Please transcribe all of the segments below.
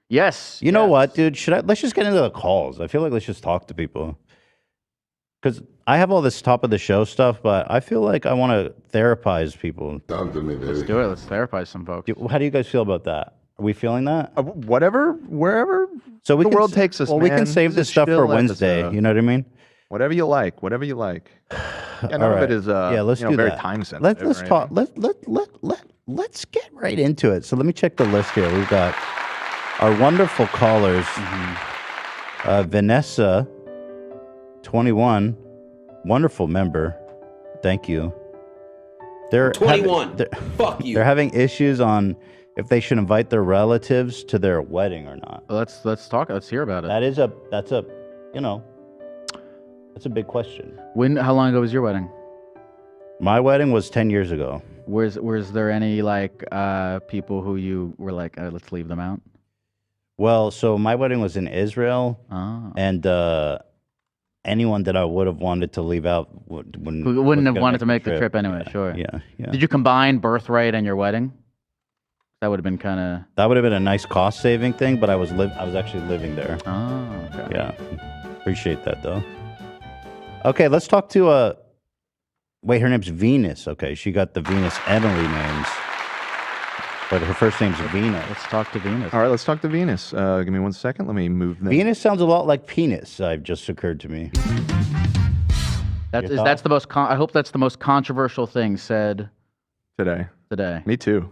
Yes. You know what, dude? Let's just get into the calls. I feel like let's just talk to people. Because I have all this top of the show stuff, but I feel like I want to therapize people. Talk to me, baby. Let's do it. Let's therapize some folks. How do you guys feel about that? Are we feeling that? Whatever, wherever so the world takes us, well, man. we can save this stuff for Wednesday. Episode. You know what I mean? Whatever you like. Whatever you like. Yeah, none of it is let's do very that. time sensitive. Let's talk. Let's get right into it. So let me check the list here. We've got our wonderful callers. Vanessa, 21, wonderful member. Thank you. They're 21. Fuck you. They're having issues on if they should invite their relatives to their wedding or not. Let's talk. Let's hear about it. That's a big question. How long ago was your wedding? My wedding was 10 years ago. Was there any like people who you were like, let's leave them out? Well, so my wedding was in Israel, and anyone that I would have wanted to leave out wouldn't have wanted to make the trip anyway. Yeah, sure. Yeah. Did you combine birthright and your wedding? That would have been kind of. That would have been a nice cost saving thing, but I was actually living there. Oh, okay. Yeah, appreciate that though. Okay, let's talk to wait, her name's Venus. Okay, she got the Venus Emily names, but her first name's Venus. Let's talk to Venus. All right, let's talk to Venus. Give me 1 second. Let me move them. Venus sounds a lot like penis. I've just occurred to me. That's the most. I hope that's the most controversial thing said today. Me too.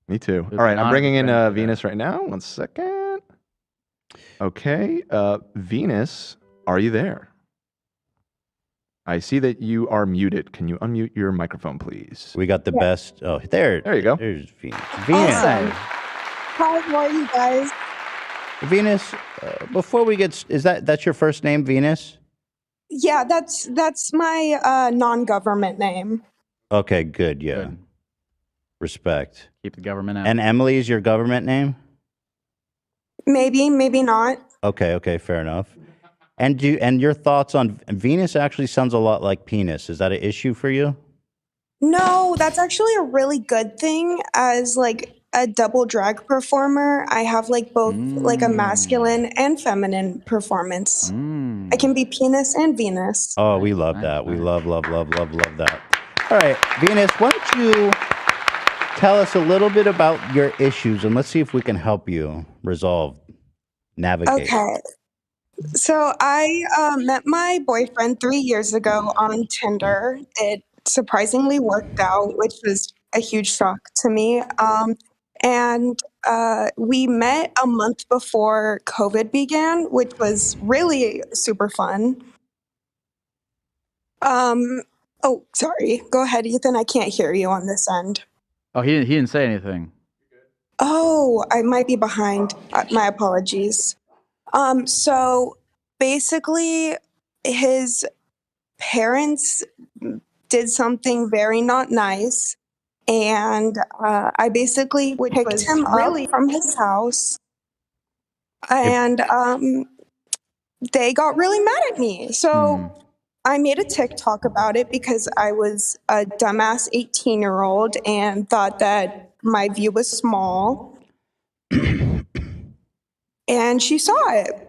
All right, I'm bringing in Venus right now. 1 second. Okay, Venus, are you there? I see that you are muted. Can you unmute your microphone, please? We got the best. Oh, there you go. There's Venus. Awesome. Hi, how are you guys? Venus, before we get, that's your first name, Venus? Yeah, that's my non-government name. Okay, good. Yeah, good. Respect. Keep the government out. And Emily is your government name? Maybe not. Okay, fair enough. And your thoughts on Venus actually sounds a lot like penis. Is that an issue for you? No, that's actually a really good thing. As like a double drag performer, I have like both like a masculine and feminine performance. I can be penis and Venus. Oh, we love that. We love that. All right, Venus, why don't you tell us a little bit about your issues and let's see if we can help you navigate. Okay. So I met my boyfriend 3 years ago on Tinder. It surprisingly worked out, which was a huge shock to me. And we met a month before COVID began, which was really super fun. Oh, sorry. Go ahead, Ethan. I can't hear you on this end. Oh, he didn't say anything. Oh, I might be behind. My apologies. So basically his parents did something very not nice. And I basically picked him up from his house. And they got really mad at me. So I made a TikTok about it because I was a dumbass 18-year-old and thought that my view was small. And she saw it.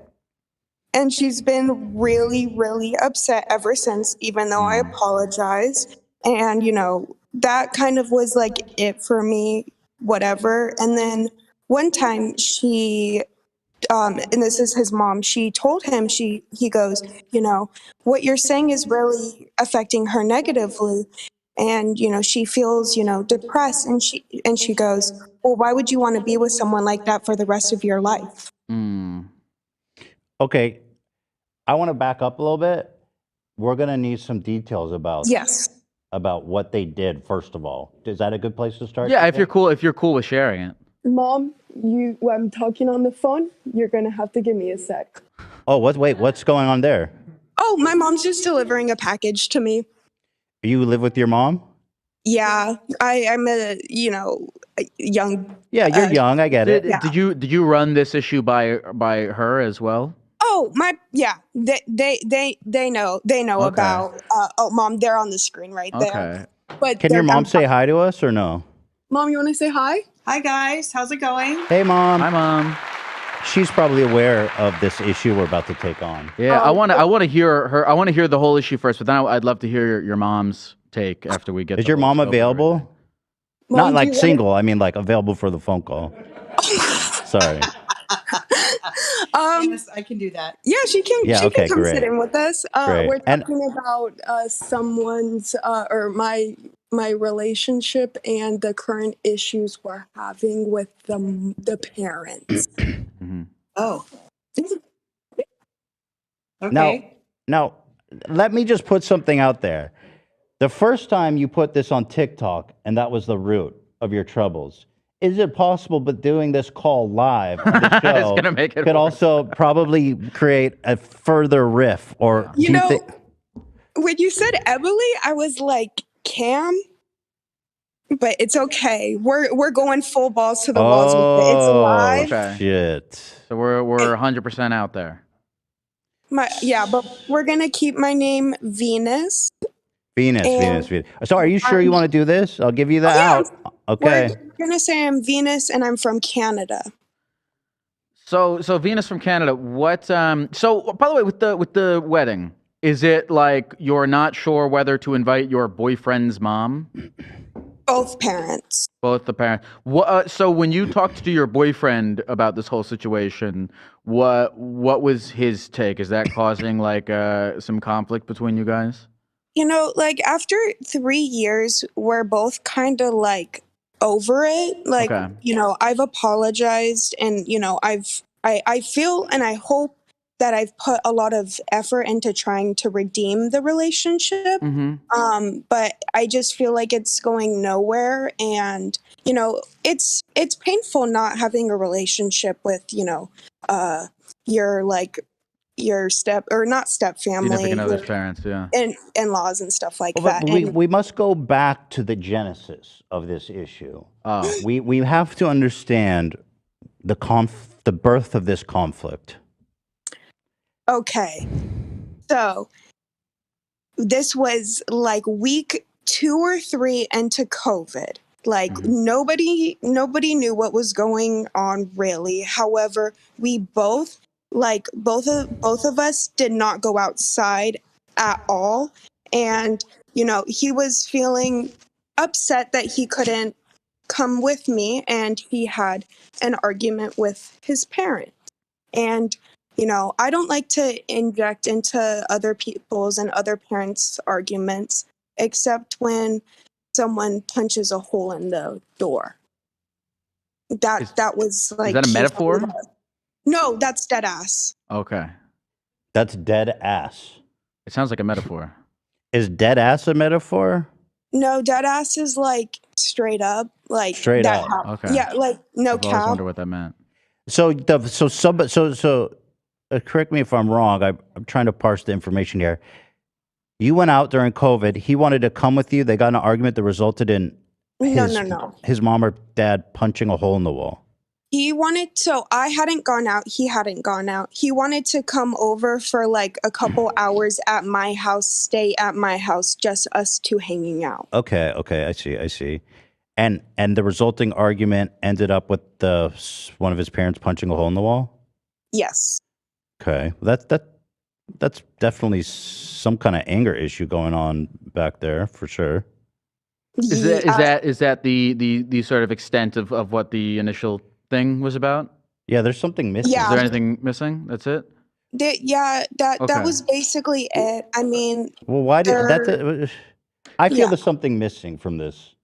And she's been really, really upset ever since, even though I apologized. And, that kind of was like it for me, whatever. And then one time she, and this is his mom, she told him, he goes, what you're saying is really affecting her negatively. And, she feels, depressed. And she goes, well, why would you want to be with someone like that for the rest of your life? Okay. I want to back up a little bit. We're going to need some details about what they did, first of all. Is that a good place to start? Yeah, if you're cool with sharing it. Mom, I'm talking on the phone. You're going to have to give me a sec. Oh, what's going on there? Oh, my mom's just delivering a package to me. You live with your mom? Yeah, I'm a young. Yeah, you're young. I get it. Did you run this issue by her as well? Oh they know about. Oh, Mom, they're on the screen right there. But can your mom say hi to us or no? Mom, you want to say hi? Hi guys, how's it going? Hey, Mom. Hi, Mom. She's probably aware of this issue we're about to take on. Yeah, I want to hear her. I want to hear the whole issue first, but then I'd love to hear your mom's take after we get. Is the your whole mom scope of everything. available? Mom, Not do like you single. I mean, like available for the phone call. Sorry. Yes, I can do that. Yeah, she can. Yeah, She okay, can come sit great. in with us. Great. We're And talking about someone's or my relationship and the current issues we're having with the parents. Mhm. Oh, now, okay. now, let me just put something out there. The first time you put this on TikTok, and that was the root of your troubles, is it possible, but doing this call live on the It's show gonna make it could worse. also probably create a further riff? Or You do you know, think? when you said Emily, I was like, Cam, but it's okay. We're going full balls to the walls with it. It's Oh, live. Okay. shit. So we're 100% out there. But we're gonna keep my name Venus. Venus, And Venus, Venus. So are you sure you want to do this? I'll give you the yeah, out. Okay. we're gonna say I'm Venus and I'm from Canada. So Venus from Canada. What? So by the way, with the wedding, is it like you're not sure whether to invite your boyfriend's mom? Both parents. Both the parents. What? So when you talked to your boyfriend about this whole situation, what was his take? Is that causing like some conflict between you guys? You know, like after 3 years, we're both kind of like over it. Like, Okay. you know, I've apologized and, you know, I feel and I hope that I've put a lot of effort into trying to redeem the relationship. Mm-hmm. But I just feel like it's going nowhere. And, you know, it's painful not having a relationship with, you know, your like your not step family, Significant your other's parents. Yeah. in-laws and stuff like Well, but that. And we must go back to the genesis of this issue. Oh. We have to understand the birth of this conflict. okay, so this was like week 2 or 3 into COVID. Like nobody knew what was going on really. However, we both both of us did not go outside at all. And you know, he was feeling upset that he couldn't come with me and he had an argument with his parent. And, you know, I don't like to inject into other people's and other parents' arguments, except when someone punches a hole in the door. That was like. Is that a metaphor? No, that's dead ass. Okay. That's dead ass. It sounds like a metaphor. Is dead ass a metaphor? No, dead ass is like straight up, like Straight that. up. Okay. Yeah, like no I've always cap. wondered what that meant. So correct me if I'm wrong. I'm trying to parse the information here. You went out during COVID. He wanted to come with you. They got in an argument that resulted in No. his mom or dad punching a hole in the wall. He wanted so I hadn't gone out. He hadn't gone out. He wanted to come over for like a couple hours at my house, stay at my house, just us two hanging out. Okay, I see. And the resulting argument ended up with one of his parents punching a hole in the wall? Yes. Okay. That's definitely some kind of anger issue going on back there for sure. Is that the sort of extent of what the initial thing was about? Yeah, there's something missing. Yeah. Is there anything missing? That's it? That Okay. was basically it. I mean, Well, why did there- I feel Yeah. there's something missing from this.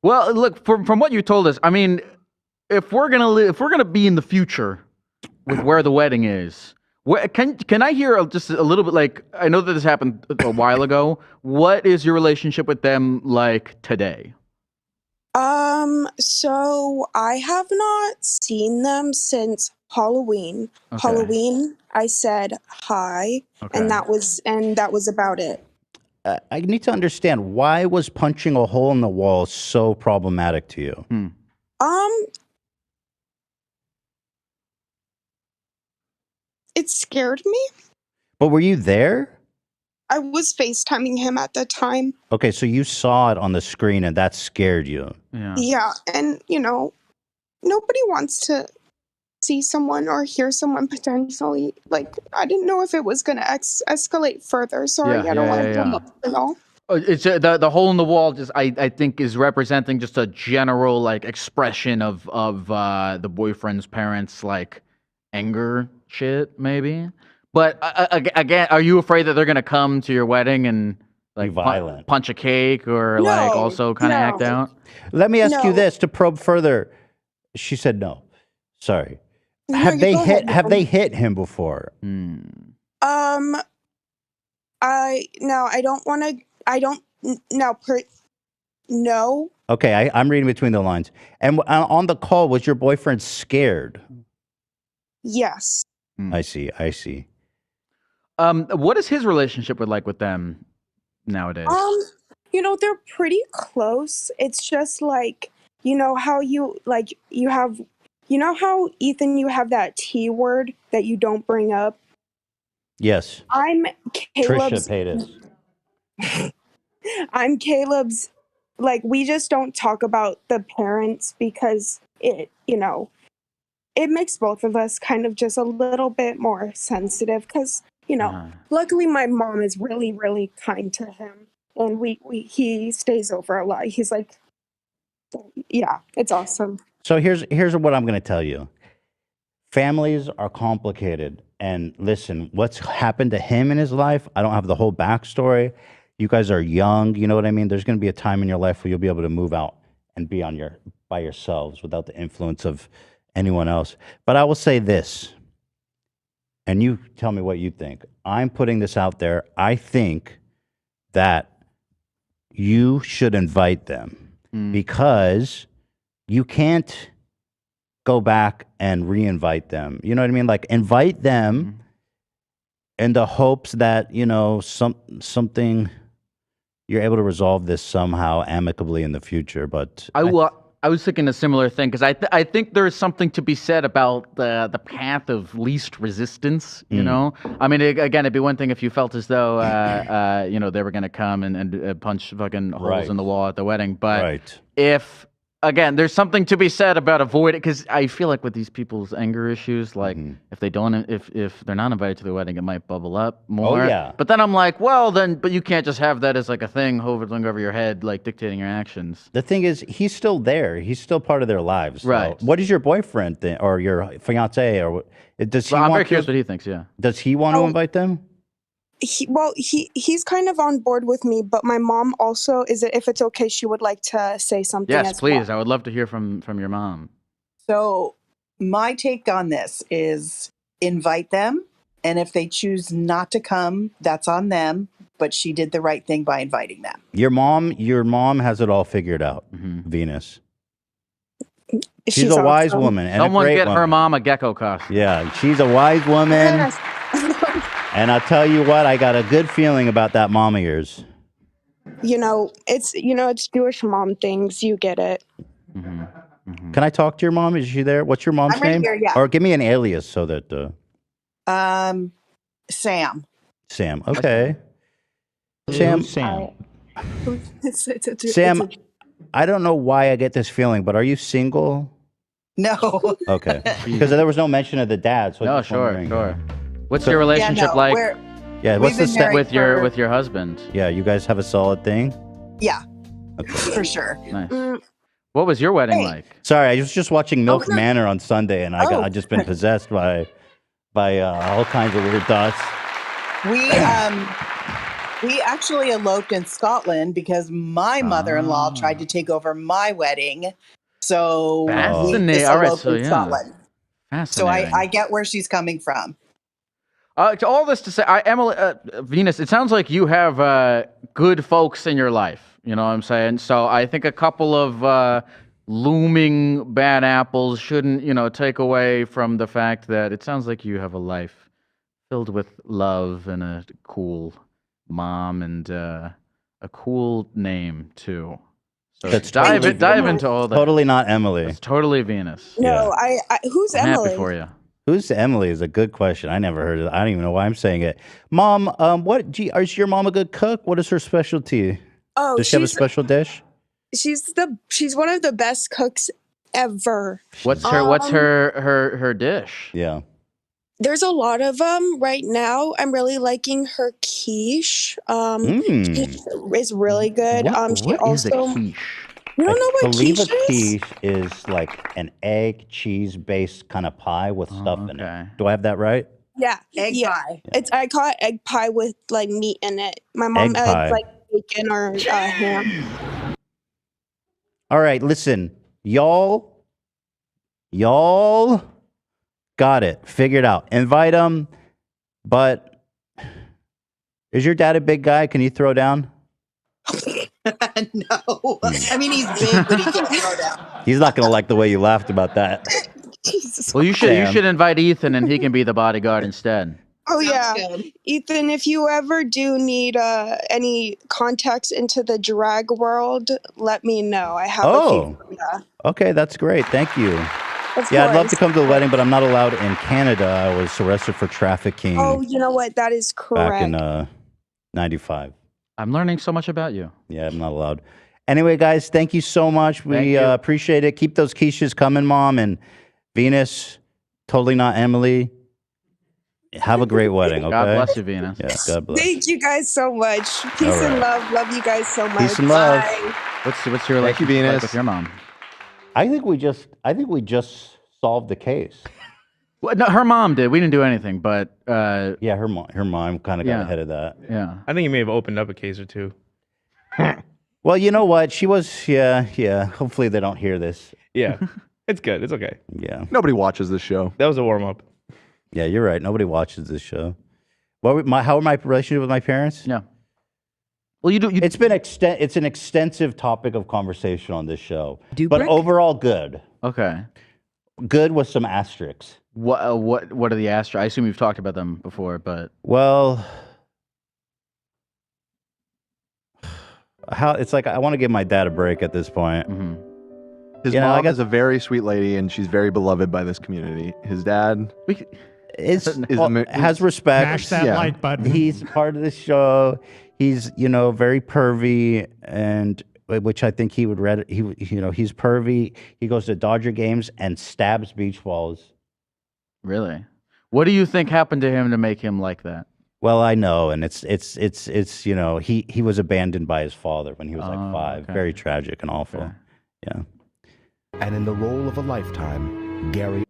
Well, look, from what you told us, I mean, if we're gonna be in the future with where the wedding is, can I hear just a little bit? Like, I know that this happened a while ago. What is your relationship with them like today? so I have not seen them since Halloween. Okay. Halloween, I said hi, Okay. and that was about it. I need to understand, why was punching a hole in the wall so problematic to you? It scared me. But were you there? I was FaceTiming him at the time. Okay, so you saw it on the screen and that scared you. Yeah. Yeah, and you know, nobody wants to see someone or hear someone potentially. Like, I didn't know if it was going to escalate further. Sorry, I don't want to come up at all. It's the hole in the wall. Just I think is representing just a general like expression of the boyfriend's parents like anger shit maybe. But again, are you afraid that they're gonna come to your wedding and like violent, punch a cake or like also kind of act out? Let me ask you this to probe further. She said no. Sorry. No, Have they hit? ahead, Have they hit him before? I don't want to. I don't now. No. Okay, I'm reading between the lines. And on the call, was your boyfriend scared? Yes. I see. I see. What is his relationship with them nowadays? They're pretty close. It's just like, how you have, how Ethan, you have that T word that you don't bring up. Yes. I'm Caleb's. Trisha Paytas. I'm Caleb's. Like, we just don't talk about the parents because it makes both of us kind of just a little bit more sensitive because, luckily my mom is really, really kind to him. And he stays over a lot. He's like, yeah, it's awesome. So here's what I'm going to tell you. Families are complicated. And listen, what's happened to him in his life, I don't have the whole backstory. You guys are young, you know what I mean? There's going to be a time in your life where you'll be able to move out and be by yourselves without the influence of anyone else. But I will say this, and you tell me what you think. I'm putting this out there. I think that you should invite them because you can't go back and re-invite them. You know what I mean? Like, invite them in the hopes that, something you're able to resolve this somehow amicably in the future. But I was thinking a similar thing because I think there is something to be said about the path of least resistance. You know, I mean, again, it'd be one thing if you felt as though they were going to come and punch fucking holes in the wall at the wedding, but if again, there's something to be said about avoiding, because I feel like with these people's anger issues, like if they're not invited to the wedding, it might bubble up more. Oh, yeah. But then I'm like, but you can't just have that as like a thing hovering over your head, like dictating your actions. The thing is, he's still there. He's still part of their lives. Right. So what does your boyfriend think, or your fiance, or does he? I'm very curious what he thinks. Yeah. Does he want to invite them? He's kind of on board with me, but my mom also if it's okay, she would like to say something. Yes, as please. well. I would love to hear from your mom. So my take on this is invite them, and if they choose not to come, that's on them. But she did the right thing by inviting them. Your mom has it all figured out. Venus. She's a wise woman. And someone a great get woman. her mom a gecko costume. Yeah, she's a wise woman. Yes. And I'll tell you what, I got a good feeling about that mom of yours. It's Jewish mom things. You get it. Can I talk to your mom? Is she there? What's your mom's I'm right name? here, yeah. Or give me an alias so that. Sam. Sam. Okay. Sam. Sam. I don't know why I get this feeling, but are you single? No. Okay. Because there was no mention of the dad. So No, sure. What's your relationship like? What's the step with your husband? Yeah, you guys have a solid thing? Yeah. Okay. For sure. Nice. What was your wedding like? Sorry, I was just watching MILF Manor on Sunday, and I just been possessed by all kinds of weird thoughts. We actually eloped in Scotland because my mother-in-law tried to take over my wedding. So we just eloped in Scotland. So I get where she's coming from. To all this to say, Emily, Venus, it sounds like you have good folks in your life. You know what I'm saying? So I think a couple of looming bad apples shouldn't, take away from the fact that it sounds like you have a life filled with love and a cool mom and a cool name too. So dive into all that. Totally not Emily. It's totally Venus. No, who's I'm Emily? happy for you. Who's Emily is a good question. I never heard of it. I don't even know why I'm saying it. Mom, is your mom a good cook? What is her specialty? Oh, does she have a special dish? She's one of the best cooks ever. What's her dish? Yeah. There's a lot of them right now. I'm really liking her quiche. Quiche is really good. She What is a also quiche? You don't know what believe quiche a is? quiche is like an egg cheese based kind of pie with stuff in it. Do I have that right? Yeah, Egg pie. It's I call it egg pie with like meat in it. My mom Egg adds pie. like bacon or ham. All right, listen, y'all got it figured out. Invite him, but is your dad a big guy? Can you throw down? No. I mean, he's big, but he can't throw down. He's not going to like the way you laughed about that. Well, you should invite Ethan, and he can be the bodyguard instead. Oh Sounds yeah, good. Ethan. If you ever do need any contacts into the drag world, let me know. I have a few. Yeah. Okay, that's great. Thank you. Of Yeah, I'd love course. to come to the wedding, but I'm not allowed in Canada. I was arrested for trafficking Oh, you know what? That is back in correct. 95. I'm learning so much about you. Yeah, I'm not allowed. Anyway, guys, thank you so much. We appreciate it. Keep those quiches coming, Mom. And Venus, totally not Emily. Have a great wedding, okay? God bless you, Venus. Yeah, God bless. Thank you guys so much. Peace All and right. love. Love you guys so much. Peace and love. Bye. What's your relationship Venus. like with your mom? I think we just solved the case. Well, no, her mom did. We didn't do anything, but Yeah, her mom kind of got ahead of that. Yeah. I think you may have opened up a case or two. Well, you know what? She was, yeah. Hopefully they don't hear this. Yeah, it's good. It's okay. Yeah. Nobody watches this show. That was a warm up. Yeah, you're right. Nobody watches this show. How are my relationship with my parents? Yeah. Well, It's an extensive topic of conversation on this show. But overall, good. Okay. Good with some asterisks. What are the asterisks? I assume you've talked about them before, but Well, it's like I want to give my dad a break at this point. His You know, mom is a very sweet lady, and she's very beloved by this community. His dad has respect. Mash that like button. He's part of the show. He's very pervy, and which I think he would read. He's pervy. He goes to Dodger games and stabs beach balls. Really? What do you think happened to him to make him like that? Well, I know, and it's he was abandoned by his father when he was like 5. Okay. Very tragic and awful. Yeah. And in the role of a lifetime, Gary